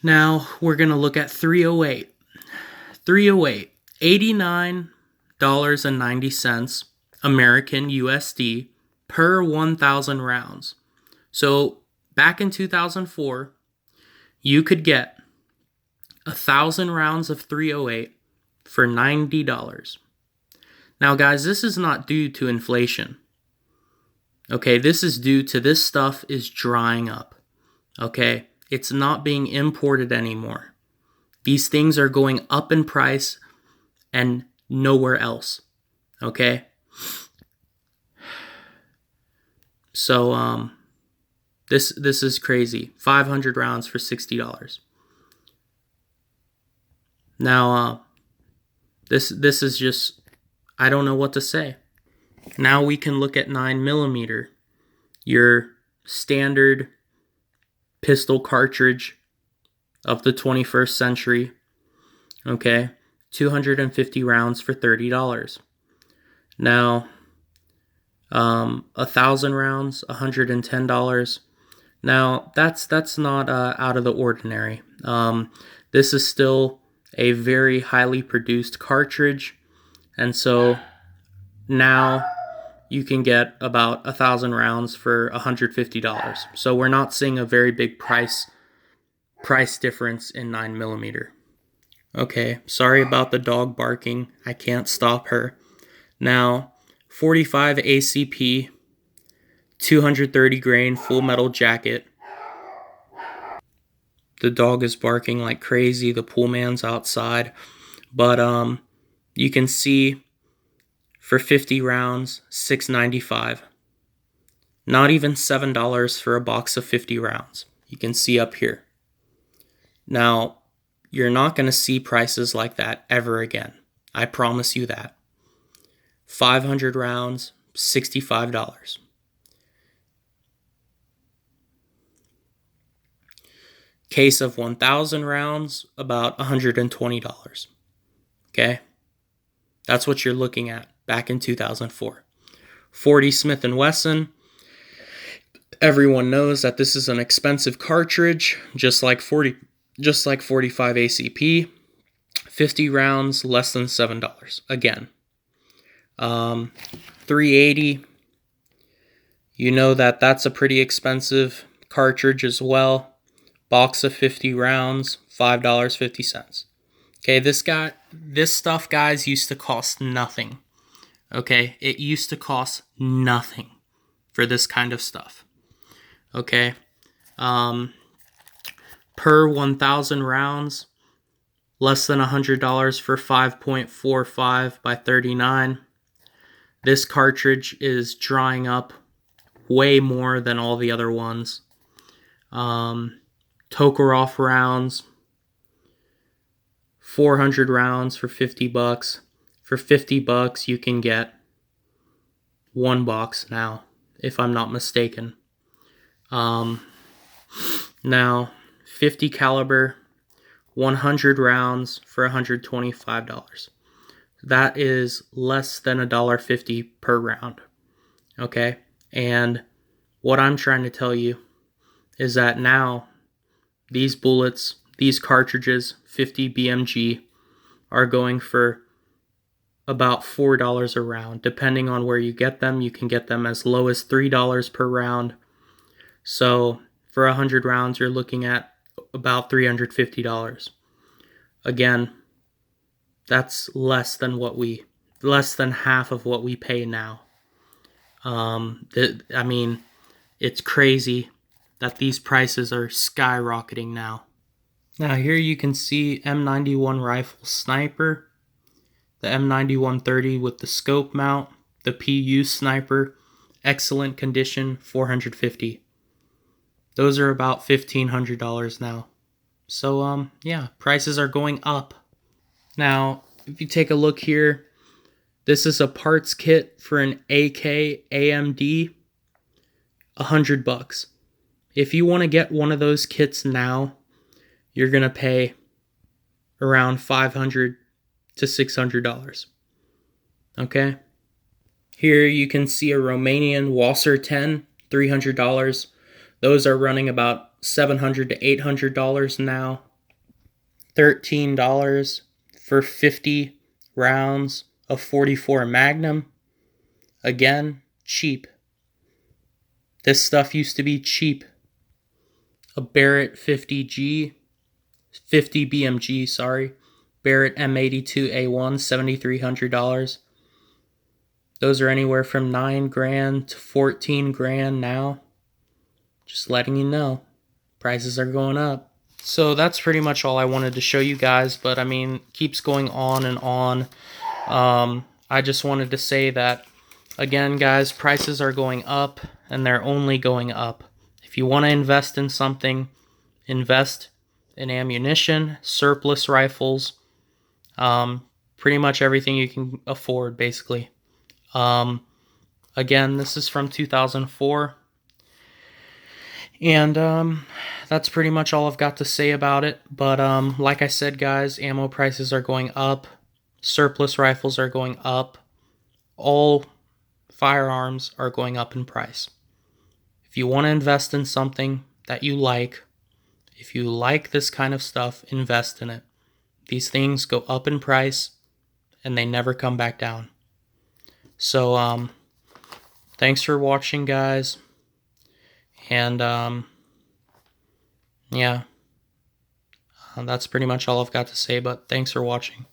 Now we're going to look at 308. 308, $89.90 American USD per 1,000 rounds. So back in 2004, you could get 1,000 rounds of 308 for $90. Now, guys, this is not due to inflation. Okay, this is due to this stuff is drying up. Okay, it's not being imported anymore. These things are going up in price and nowhere else. Okay? So, this is crazy. 500 rounds for $60. Now, this is just, I don't know what to say. Now we can look at 9mm, your standard pistol cartridge of the 21st century. Okay, 250 rounds for $30. Now, 1,000 rounds, $110. Now, that's not out of the ordinary. This is still a very highly produced cartridge, and so now you can get about 1,000 rounds for $150. So we're not seeing a very big price difference in 9mm. Okay, sorry about the dog barking. I can't stop her. Now, 45 ACP, 230 grain full metal jacket. The dog is barking like crazy. The pool man's outside. But you can see for 50 rounds, $6.95. Not even $7 for a box of 50 rounds. You can see up here. Now, you're not going to see prices like that ever again. I promise you that. 500 rounds, $65. Case of 1,000 rounds, about $120. Okay? That's what you're looking at back in 2004. 40 Smith & Wesson. Everyone knows that this is an expensive cartridge, just like 45 ACP. 50 rounds, less than $7. Again. 380. You know that's a pretty expensive cartridge as well. Box of 50 rounds, $5.50. Okay, this stuff, guys, used to cost nothing. Okay, it used to cost nothing for this kind of stuff. Okay, per 1,000 rounds, less than $100 for 5.45 by 39. This cartridge is drying up way more than all the other ones. Tokarev rounds, 400 rounds for $50. For $50, you can get one box now, if I'm not mistaken. Now, 50 caliber, 100 rounds for $125. That is less than $1.50 per round. Okay? And what I'm trying to tell you is that now these bullets, these cartridges, 50 BMG, are going for about $4 a round. Depending on where you get them, you can get them as low as $3 per round. So for 100 rounds, you're looking at about $350. Again, that's less than half of what we pay now. I mean, it's crazy that these prices are skyrocketing now. Now here you can see M91 rifle sniper, the M9130 with the scope mount, the PU sniper, excellent condition, $450. Those are about $1,500 now. So yeah, prices are going up. Now, if you take a look here, this is a parts kit for an AK AMD, $100. If you want to get one of those kits now, you're going to pay around $500 to $600. Okay? Here you can see a Romanian Walser 10, $300. Those are running about $700 to $800 now. $13 for 50 rounds of 44 Magnum. Again, cheap. This stuff used to be cheap. A Barrett 50 BMG, sorry. Barrett M82A1, $7,300. Those are anywhere from $9,000 to $14,000 now. Just letting you know. Prices are going up. So that's pretty much all I wanted to show you guys, but I mean, keeps going on and on. I just wanted to say that, again, guys, prices are going up, and they're only going up. If you want to invest in something, invest in ammunition, surplus rifles, pretty much everything you can afford, basically. Again, this is from 2004. And that's pretty much all I've got to say about it. But like I said, guys, ammo prices are going up. Surplus rifles are going up. All firearms are going up in price. If you want to invest in something that you like, if you like this kind of stuff, invest in it. These things go up in price, and they never come back down. So, thanks for watching, guys. And, yeah, that's pretty much all I've got to say, but thanks for watching.